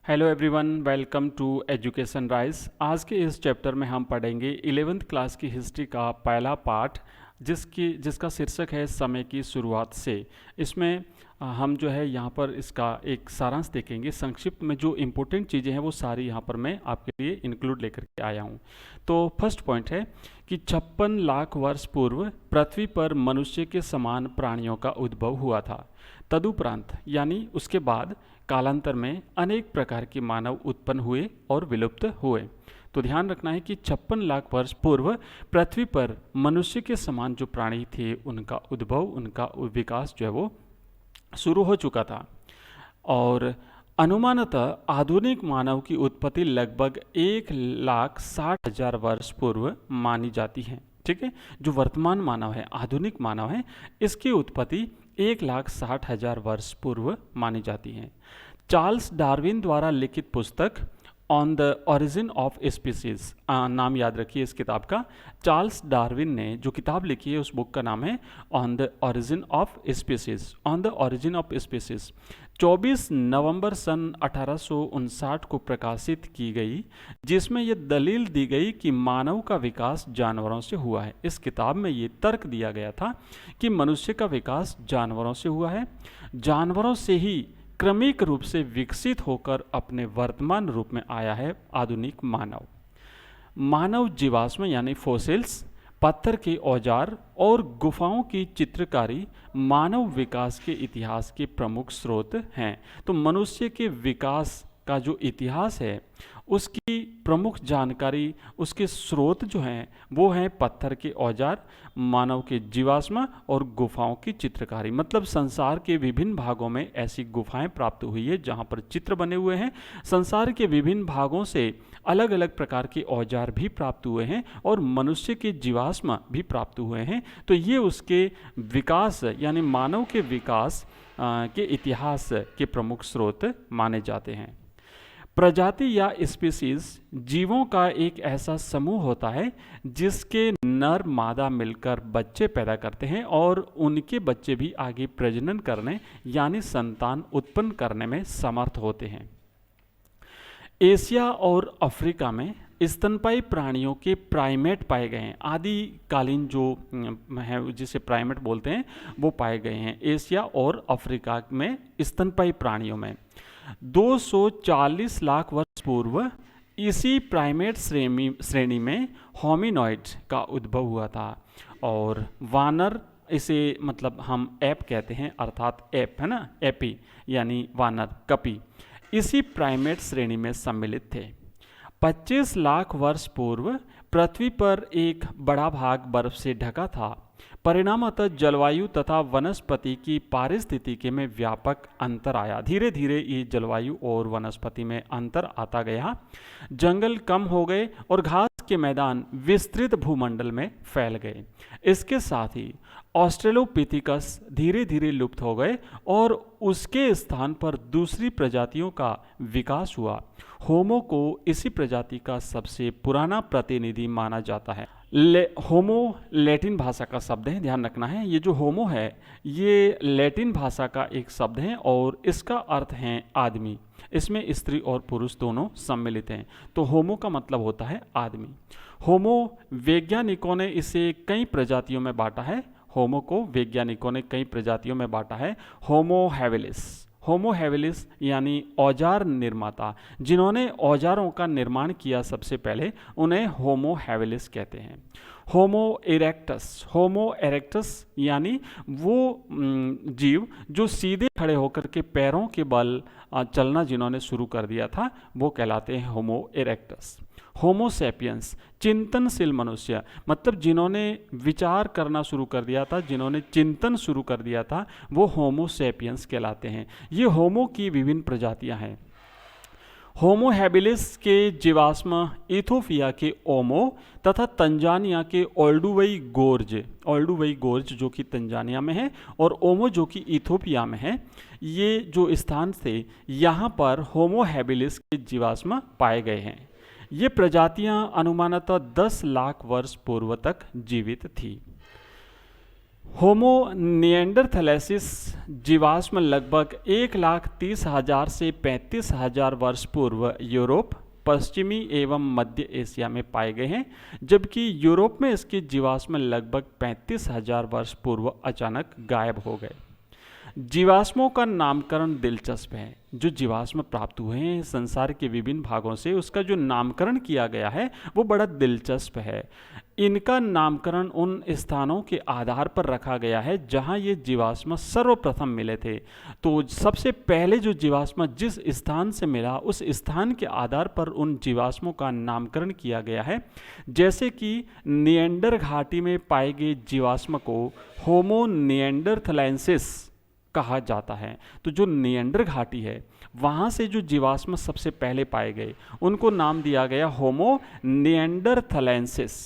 Hello everyone, welcome to education rise. आज के इस चैप्टर में हम पढ़ेंगे 11th क्लास की हिस्ट्री का पहला पार्ट जिसका शीर्षक है समय की शुरुआत से। इसमें हम जो है यहाँ पर इसका एक सारांश देखेंगे। संक्षिप्त में जो इम्पोर्टेंट चीज़ें हैं वो सारी यहाँ पर मैं आपके लिए इंक्लूड लेकर के आया हूँ। तो फर्स्ट पॉइंट है कि 56 लाख वर्ष पूर्व पृथ्वी पर मनुष्य के समान प्राणियों का उद्भव हुआ था। तदुपरांत यानी उसके बाद कालांतर में अनेक प्रकार के मानव उत्पन्न हुए और विलुप्त हुए। तो ध्यान रखना है कि 56 लाख वर्ष पूर्व पृथ्वी पर मनुष्य के समान जो प्राणी थे उनका उद्भव, उनका विकास जो है वो शुरू हो चुका था। और अनुमानतः आधुनिक मानव की उत्पत्ति लगभग 1,60,000 वर्ष पूर्व मानी जाती है। ठीक है, जो वर्तमान मानव है, आधुनिक मानव है, इसकी उत्पत्ति 1,60,000 वर्ष पूर्व मानी जाती है। चार्ल्स डार्विन द्वारा लिखित पुस्तक on the origin of species, नाम याद रखिए इस किताब का। चार्ल्स डार्विन ने जो किताब लिखी है उस बुक का नाम है on the origin of species, on the origin of species. 24 नवंबर सन 1859 को प्रकाशित की गई, जिसमें यह दलील दी गई कि मानव का विकास जानवरों से हुआ है। इस किताब में ये तर्क दिया गया था कि मनुष्य का विकास जानवरों से हुआ है, जानवरों से ही क्रमिक रूप से विकसित होकर अपने वर्तमान रूप में आया है आधुनिक मानव। मानव जीवाश्म यानी फोसिल्स, पत्थर के औजार और गुफाओं की चित्रकारी मानव विकास के इतिहास के प्रमुख स्रोत हैं। तो मनुष्य के विकास का जो इतिहास है उसकी प्रमुख जानकारी, उसके स्रोत जो हैं वो हैं पत्थर के औजार, मानव के जीवाश्म और गुफाओं की चित्रकारी। मतलब संसार के विभिन्न भागों में ऐसी गुफाएं प्राप्त हुई है जहां पर चित्र बने हुए हैं। संसार के विभिन्न भागों से अलग अलग प्रकार के औजार भी प्राप्त हुए हैं और मनुष्य के जीवाश्म भी प्राप्त हुए हैं। तो ये उसके विकास यानी मानव के विकास के इतिहास के प्रमुख स्रोत माने जाते हैं। प्रजाति या स्पीसीज जीवों का एक ऐसा समूह होता है जिसके नर मादा मिलकर बच्चे पैदा करते हैं और उनके बच्चे भी आगे प्रजनन करने यानी संतान उत्पन्न करने में समर्थ होते हैं। एशिया और अफ्रीका में स्तनपायी प्राणियों के प्राइमेट पाए गए हैं। आदिकालीन जो है जिसे प्राइमेट बोलते हैं वो पाए गए हैं एशिया और अफ्रीका में स्तनपायी प्राणियों में। 240 लाख वर्ष पूर्व इसी प्राइमेट श्रेणी में होमिनॉइड का उद्भव हुआ था। और वानर, इसे मतलब हम एप कहते हैं, अर्थात एप है ना, एपी यानी वानर, कपी, इसी प्राइमेट श्रेणी में सम्मिलित थे। 25 लाख वर्ष पूर्व पृथ्वी पर एक बड़ा भाग बर्फ से ढका था। परिणामतः जलवायु तथा वनस्पति की पारिस्थितिकी में व्यापक अंतर आया। धीरे धीरे ये जलवायु और वनस्पति में अंतर आता गया। जंगल कम हो गए और घास के मैदान विस्तृत भूमंडल में फैल गए। इसके साथ ही ऑस्ट्रेलोपिथिकस धीरे धीरे लुप्त हो गए और उसके स्थान पर दूसरी प्रजातियों का विकास हुआ। होमो को इसी प्रजाति का सबसे पुराना प्रतिनिधि माना जाता है। होमो लैटिन भाषा का शब्द है, ध्यान रखना है। ये जो होमो है ये लैटिन भाषा का एक शब्द है और इसका अर्थ है आदमी। इसमें स्त्री और पुरुष दोनों सम्मिलित हैं। तो होमो का मतलब होता है आदमी। होमो, वैज्ञानिकों ने इसे कई प्रजातियों में बांटा है। होमो को वैज्ञानिकों ने कई प्रजातियों में बांटा है। होमो हैबिलिस, होमो हैबिलिस यानी औजार निर्माता, जिन्होंने औजारों का निर्माण किया सबसे पहले, उन्हें होमो हैबिलिस कहते हैं। होमो इरेक्टस, होमो इरेक्टस यानी वो जीव जो सीधे खड़े होकर के पैरों के बल चलना जिन्होंने शुरू कर दिया था वो कहलाते हैं होमो इरेक्टस। होमो सैपियंस, चिंतनशील मनुष्य, मतलब जिन्होंने विचार करना शुरू कर दिया था, जिन्होंने चिंतन शुरू कर दिया था, वो होमो सैपियंस कहलाते हैं। ये होमो की विभिन्न प्रजातियां हैं। होमो हैबिलिस के जीवाश्म इथोपिया के ओमो तथा तंजानिया के ओल्डुवई गोर्ज जो कि तंजानिया में है और ओमो जो कि इथोपिया में है, ये जो स्थान थे यहाँ पर होमो हैबिलिस के जीवाश्म पाए गए हैं। ये प्रजातियां अनुमानतः 10 लाख वर्ष पूर्व तक जीवित थी। होमो निएंडरथैलेसिस जीवाश्म लगभग 1,30,000 से 35,000 वर्ष पूर्व यूरोप, पश्चिमी एवं मध्य एशिया में पाए गए हैं, जबकि यूरोप में इसके जीवाश्म लगभग 35,000 वर्ष पूर्व अचानक गायब हो गए। जीवाश्मों का नामकरण दिलचस्प है। जो जीवाश्म प्राप्त हुए हैं संसार के विभिन्न भागों से, उसका जो नामकरण किया गया है वो बड़ा दिलचस्प है। इनका नामकरण उन स्थानों के आधार पर रखा गया है जहां ये जीवाश्म सर्वप्रथम मिले थे। तो सबसे पहले जो जीवाश्म जिस स्थान से मिला उस स्थान के आधार पर उन जीवाश्मों का नामकरण किया गया है। जैसे कि निएंडर घाटी में पाए गए जीवाश्म को होमो निएंडरथैलेंसिस कहा जाता है। तो जो निएंडर घाटी है वहाँ से जो जीवाश्म सबसे पहले पाए गए उनको नाम दिया गया होमो निएंडरथैलेंसिस।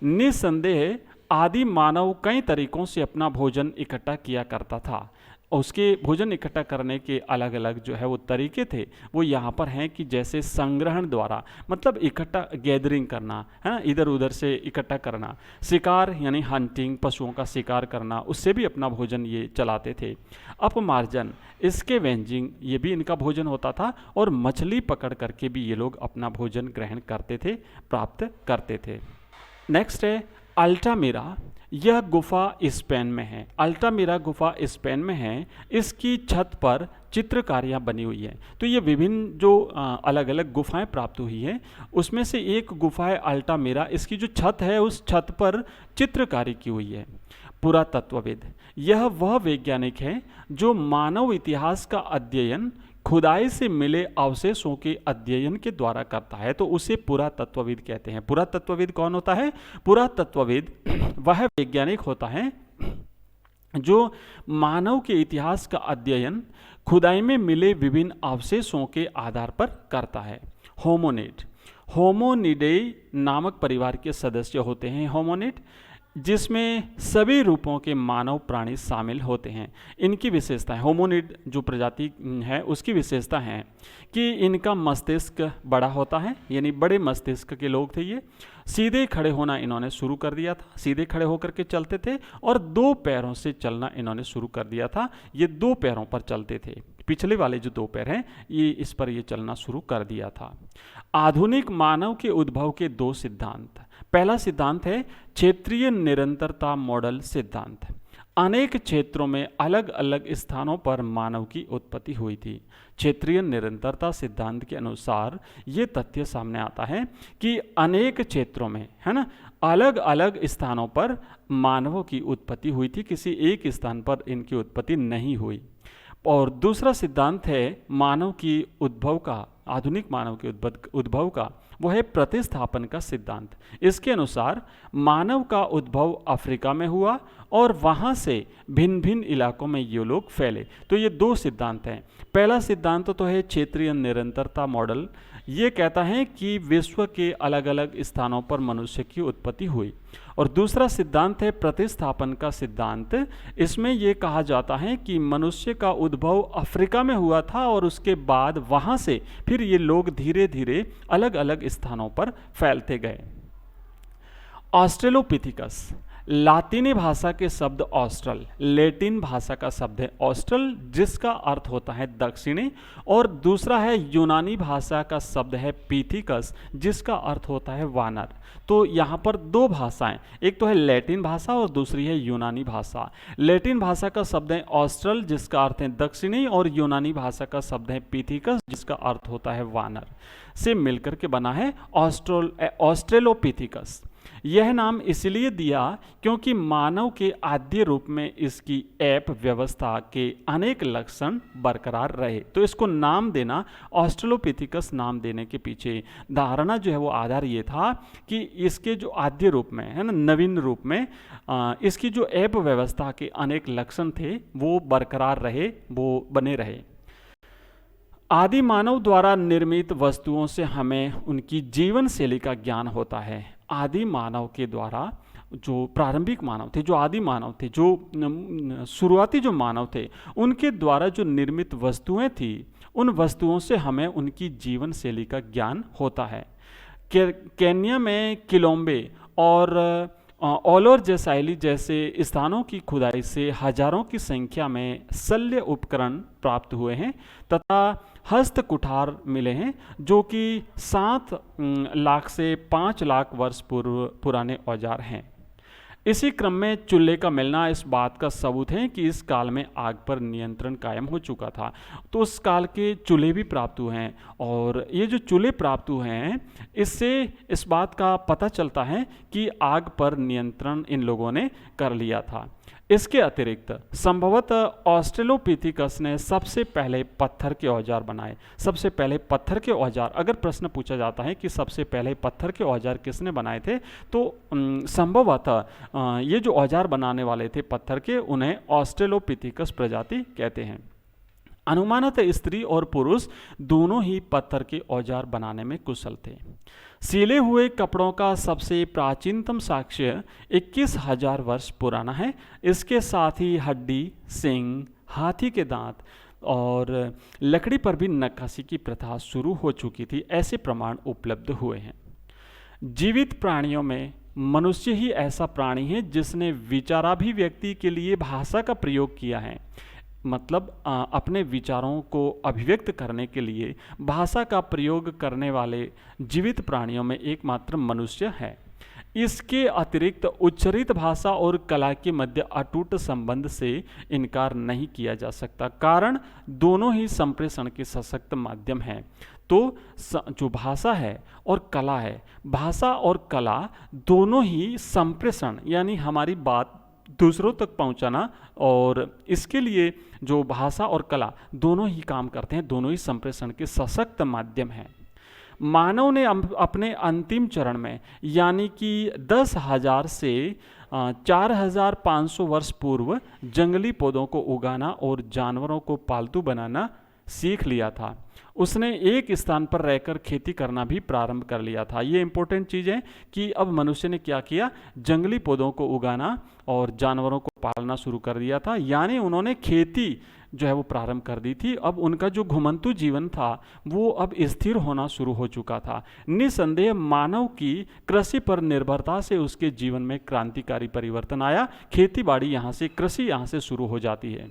निसंदेह आदि मानव कई तरीकों से अपना भोजन इकट्ठा किया करता था। उसके भोजन इकट्ठा करने के अलग अलग जो है वो तरीके थे, वो यहाँ पर हैं कि जैसे संग्रहण द्वारा, मतलब इकट्ठा गैदरिंग करना है ना, इधर उधर से इकट्ठा करना, शिकार यानी हंटिंग, पशुओं का शिकार करना, उससे भी अपना भोजन ये चलाते थे। अपमार्जन, स्कैवेंजिंग, ये भी इनका भोजन होता था, और मछली पकड़ करके भी ये लोग अपना भोजन ग्रहण करते थे, प्राप्त करते थे। नेक्स्ट है अल्टामिरा। यह गुफा स्पेन में है। अल्टामिरा गुफा स्पेन में है। इसकी छत पर चित्रकारियाँ बनी हुई है। तो ये विभिन्न जो अलग अलग गुफाएं प्राप्त हुई हैं उसमें से एक गुफा है अल्टामिरा। इसकी जो छत है उस छत पर चित्रकारी की हुई है। पुरातत्वविद, यह वह वैज्ञानिक है जो मानव इतिहास का अध्ययन खुदाई से मिले अवशेषों के अध्ययन के द्वारा करता है, तो उसे पुरातत्वविद कहते हैं। पुरातत्वविद कौन होता है? पुरातत्वविद वह वैज्ञानिक होता है जो मानव के इतिहास का अध्ययन खुदाई में मिले विभिन्न अवशेषों के आधार पर करता है। होमोनिड, होमोनिडेई नामक परिवार के सदस्य होते हैं होमोनिड, जिसमें सभी रूपों के मानव प्राणी शामिल होते हैं। इनकी विशेषताएं, होमोनिड जो प्रजाति है उसकी विशेषता है कि इनका मस्तिष्क बड़ा होता है, यानी बड़े मस्तिष्क के लोग थे ये। सीधे खड़े होना इन्होंने शुरू कर दिया था, सीधे खड़े होकर के चलते थे, और 2 पैरों से चलना इन्होंने शुरू कर दिया था। ये 2 पैरों पर चलते थे, पिछले वाले जो 2 पैर हैं ये इस पर ये चलना शुरू कर दिया था। आधुनिक मानव के उद्भव के 2 सिद्धांत। पहला सिद्धांत है क्षेत्रीय निरंतरता मॉडल सिद्धांत। अनेक क्षेत्रों में अलग अलग स्थानों पर मानव की उत्पत्ति हुई थी। क्षेत्रीय निरंतरता सिद्धांत के अनुसार ये तथ्य सामने आता है कि अनेक क्षेत्रों में, है ना, अलग अलग स्थानों पर मानवों की उत्पत्ति हुई थी, किसी एक स्थान पर इनकी उत्पत्ति नहीं हुई। और दूसरा सिद्धांत है मानव की उद्भव का, आधुनिक मानव के उद्भव का, वो है प्रतिस्थापन का सिद्धांत। इसके अनुसार मानव का उद्भव अफ्रीका में हुआ और वहाँ से भिन्न भिन्न इलाकों में ये लोग फैले। तो ये 2 सिद्धांत हैं। पहला सिद्धांत तो है क्षेत्रीय निरंतरता मॉडल। ये कहता है कि विश्व के अलग अलग स्थानों पर मनुष्य की उत्पत्ति हुई। और दूसरा सिद्धांत है प्रतिस्थापन का सिद्धांत। इसमें यह कहा जाता है कि मनुष्य का उद्भव अफ्रीका में हुआ था और उसके बाद वहाँ से फिर ये लोग धीरे धीरे अलग अलग स्थानों पर फैलते गए। ऑस्ट्रेलोपिथिकस, लातीनी भाषा के शब्द ऑस्ट्रल, लैटिन भाषा का शब्द है ऑस्ट्रल जिसका अर्थ होता है दक्षिणी, और दूसरा है यूनानी भाषा का शब्द है पीथिकस जिसका अर्थ होता है वानर। तो यहाँ पर 2 भाषाएं, एक तो है लैटिन भाषा और दूसरी है यूनानी भाषा। लैटिन भाषा का शब्द है ऑस्ट्रल जिसका अर्थ है दक्षिणी, और यूनानी भाषा का शब्द है पीथिकस जिसका अर्थ होता है वानर, से मिलकर के बना है ऑस्ट्रेलोपिथिकस। यह नाम इसलिए दिया क्योंकि मानव के आद्य रूप में इसकी ऐप व्यवस्था के अनेक लक्षण बरकरार रहे। तो इसको नाम देना, ऑस्ट्रेलोपिथिकस नाम देने के पीछे धारणा जो है वो आधार ये था कि इसके जो आद्य रूप में है ना, नवीन रूप में इसकी जो ऐप व्यवस्था के अनेक लक्षण थे वो बरकरार रहे, वो बने रहे। आदि मानव द्वारा निर्मित वस्तुओं से हमें उनकी जीवन शैली का ज्ञान होता है। आदि मानव के द्वारा, जो प्रारंभिक मानव थे, जो आदि मानव थे, जो शुरुआती जो मानव थे, उनके द्वारा जो निर्मित वस्तुएं थी, उन वस्तुओं से हमें उनकी जीवन शैली का ज्ञान होता है। केन्या में किलोम्बे और औलोर जैसाइली जैसे स्थानों की खुदाई से हजारों की संख्या में शल्य उपकरण प्राप्त हुए हैं तथा हस्त कुठार मिले हैं जो कि 7 लाख से 5 लाख वर्ष पूर्व पुराने औजार हैं। इसी क्रम में चूल्हे का मिलना इस बात का सबूत है कि इस काल में आग पर नियंत्रण कायम हो चुका था। तो उस काल के चूल्हे भी प्राप्त हुए हैं और ये जो चूल्हे प्राप्त हुए हैं इससे इस बात का पता चलता है कि आग पर नियंत्रण इन लोगों ने कर लिया था। इसके अतिरिक्त संभवतः ऑस्ट्रेलोपिथिकस ने सबसे पहले पत्थर के औजार बनाए। सबसे पहले पत्थर के औजार, अगर प्रश्न पूछा जाता है कि सबसे पहले पत्थर के औजार किसने बनाए थे, तो संभवतः ये जो औजार बनाने वाले थे पत्थर के, उन्हें ऑस्ट्रेलोपिथिकस प्रजाति कहते हैं। अनुमानतः स्त्री और पुरुष दोनों ही पत्थर के औजार बनाने में कुशल थे। सीले हुए कपड़ों का सबसे प्राचीनतम साक्ष्य 21,000 वर्ष पुराना है। इसके साथ ही हड्डी, सींग, हाथी के दांत और लकड़ी पर भी नक्काशी की प्रथा शुरू हो चुकी थी, ऐसे प्रमाण उपलब्ध हुए हैं। जीवित प्राणियों में मनुष्य ही ऐसा प्राणी है जिसने विचाराभिव्यक्ति के लिए भाषा का प्रयोग किया है। मतलब अपने विचारों को अभिव्यक्त करने के लिए भाषा का प्रयोग करने वाले जीवित प्राणियों में एकमात्र मनुष्य है। इसके अतिरिक्त उच्चरित भाषा और कला के मध्य अटूट संबंध से इनकार नहीं किया जा सकता, कारण दोनों ही संप्रेषण के सशक्त माध्यम हैं। तो जो भाषा है और कला है, भाषा और कला दोनों ही संप्रेषण यानी हमारी बात दूसरों तक पहुंचाना, और इसके लिए जो भाषा और कला दोनों ही काम करते हैं, दोनों ही संप्रेषण के सशक्त माध्यम हैं। मानव ने अपने अंतिम चरण में यानी कि 10,000 से 4,500 वर्ष पूर्व जंगली पौधों को उगाना और जानवरों को पालतू बनाना सीख लिया था। उसने एक स्थान पर रहकर खेती करना भी प्रारंभ कर लिया था। ये इंपॉर्टेंट चीज़ है कि अब मनुष्य ने क्या किया, जंगली पौधों को उगाना और जानवरों को पालना शुरू कर दिया था, यानी उन्होंने खेती जो है वो प्रारंभ कर दी थी। अब उनका जो घुमंतु जीवन था वो अब स्थिर होना शुरू हो चुका था। निसंदेह मानव की कृषि पर निर्भरता से उसके जीवन में क्रांतिकारी परिवर्तन आया। खेती बाड़ी यहाँ से, कृषि यहाँ से शुरू हो जाती है।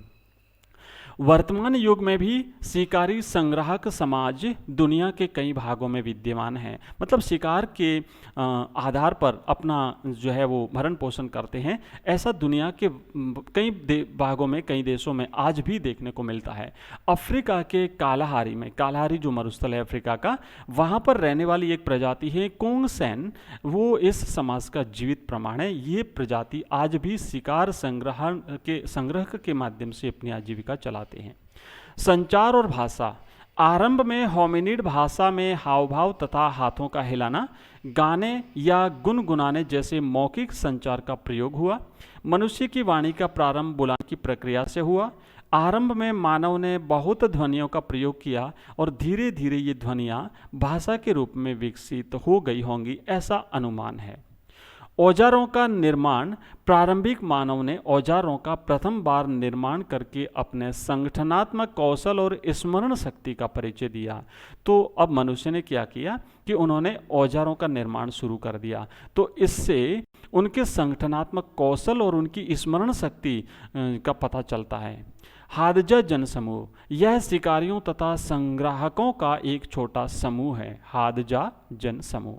वर्तमान युग में भी शिकारी संग्राहक समाज दुनिया के कई भागों में विद्यमान है। मतलब शिकार के आधार पर अपना जो है वो भरण पोषण करते हैं। ऐसा दुनिया के कई भागों में, कई देशों में आज भी देखने को मिलता है। अफ्रीका के कालाहारी में, कालाहारी जो मरुस्थल है अफ्रीका का, वहाँ पर रहने वाली एक प्रजाति है कोंगसेन, वो इस समाज का जीवित प्रमाण है। ये प्रजाति आज भी शिकार संग्रह के माध्यम से अपनी आजीविका चलाती हैं। संचार और भाषा। आरंभ में होमिनिड भाषा में हाव भाव तथा हाथों का हिलाना, गाने या गुनगुनाने जैसे मौखिक संचार का प्रयोग हुआ। मनुष्य की वाणी का प्रारंभ बुलाने की प्रक्रिया से हुआ। आरंभ में मानव ने बहुत ध्वनियों का प्रयोग किया और धीरे धीरे ये ध्वनियाँ भाषा के रूप में विकसित हो गई होंगी, ऐसा अनुमान है। औजारों का निर्माण। प्रारंभिक मानव ने औजारों का प्रथम बार निर्माण करके अपने संगठनात्मक कौशल और स्मरण शक्ति का परिचय दिया। तो अब मनुष्य ने क्या किया कि उन्होंने औजारों का निर्माण शुरू कर दिया। तो इससे उनके संगठनात्मक कौशल और उनकी स्मरण शक्ति का पता चलता है। हादजा जनसमूह। यह शिकारियों तथा संग्राहकों का एक छोटा समूह है। हादजा जनसमूह।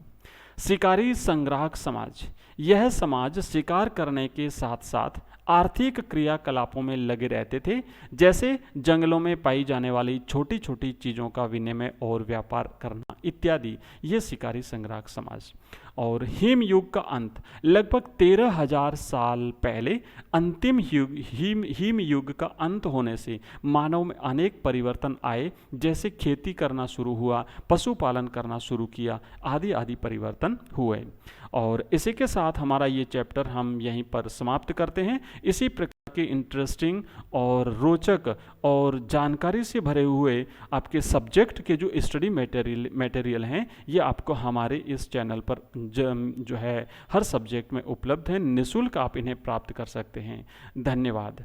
शिकारी संग्राहक समाज। यह समाज शिकार करने के साथ साथ आर्थिक क्रियाकलापों में लगे रहते थे, जैसे जंगलों में पाई जाने वाली छोटी छोटी चीज़ों का विनिमय और व्यापार करना इत्यादि। ये शिकारी संग्राहक समाज। और हिम युग का अंत। लगभग 13,000 साल पहले अंतिम युग हिम युग का अंत होने से मानव में अनेक परिवर्तन आए, जैसे खेती करना शुरू हुआ, पशुपालन करना शुरू किया, आदि आदि परिवर्तन हुए। और इसी के साथ हमारा ये चैप्टर हम यहीं पर समाप्त करते हैं। इसी प्रकार के इंटरेस्टिंग और रोचक और जानकारी से भरे हुए आपके सब्जेक्ट के जो स्टडी मटेरियल हैं, ये आपको हमारे इस चैनल पर जो है हर सब्जेक्ट में उपलब्ध है। निःशुल्क आप इन्हें प्राप्त कर सकते हैं। धन्यवाद।